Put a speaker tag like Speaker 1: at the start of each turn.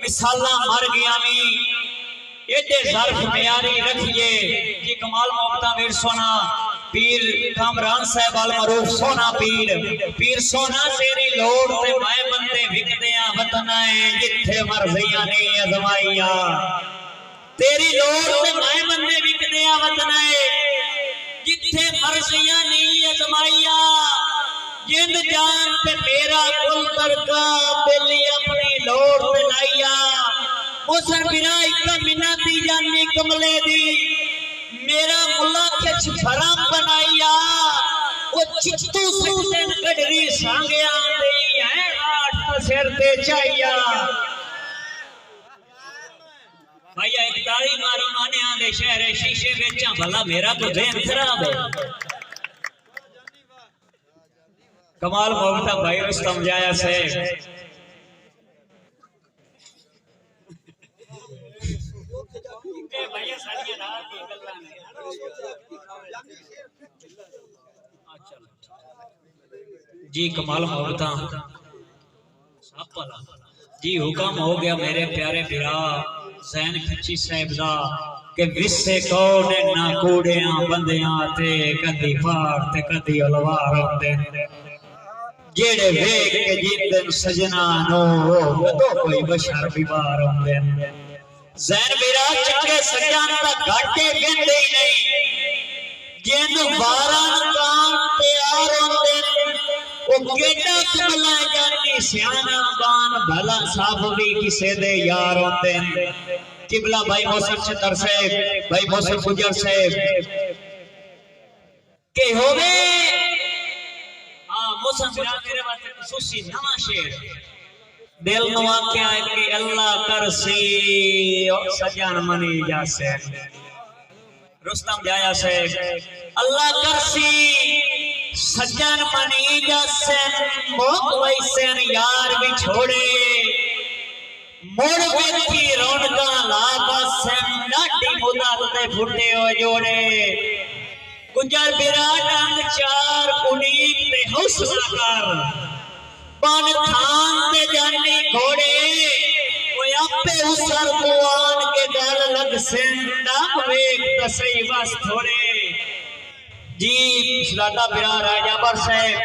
Speaker 1: मिसाला मर गया मी एडे ज़र्फ म्यारी रखिए जी कमाल मोहब्बता वीर सोना पीर कामरान साहब अल मरूफ सोना पीर सोना तेरी लोड़ ते मैं बंदे विकदियां वतन है जिथे मर्जियां ने अजमाइया तेरी लोड़ ते मैं बंदे विकदियां वतन है जिथे मर्जियां ने अजमाइया जिंद जान पे मेरा कुल तरका दिल अपनी लोड़ ते लाइया मुसर बिना इतना मिन्नती जानी कमले दी मेरा मुल्ला खिच फराम बनाइया वो चित्तू सिकदन गडरी सांगिया दई है आठ सिर ते चाहिया भैया एक ताली मारो माने आंदे शहर शीशे बेचा भला मेरा तो ज़हन खराब है कमाल मोहब्बता भाई रुस्तम जाया से जी कमाल मोहब्बता जी हुक्म हो गया मेरे प्यारे बिरा ज़ैन खिची साहिब दा के विसे कौन ना कूड़ियां बंदियां ते कदी फाड़ ते कदी अलवार होंदे जेड़े वेख के जिंदन सजना नो तो कोई बशर बीमार होंदे ज़ैन बिरा चंगे सजान दा घाटे गंदे ही नहीं जिन 12 कान तैयार होंदे ओ केड़ा कमला जानी सियाना बान भला साफ भी किसे दे यार होंदे किबला भाई मौसम छतर साहब भाई मौसम गुजर साहब के होवे हां मौसम बिरा मेरे वास्ते खुसूसी नवा शेर दिल नवा क्या है कि अल्लाह करसी सजान मनी जासे रुस्तम जाया से अल्लाह करसी सज्जन मनी जासे मोक वैसे यार भी छोड़े मोड़ बेटी रौनका ला बसन डाटी मुदात ते फुटे हो जोड़े गुजर बिरा डांग चार उनीक ते हौसला कर पान थान ते जानी घोड़े कोई आपे उसर कुआन के गल लग सेंदा वेख तसई बस थोड़े जी सलाटा बिरा राजा बर साहब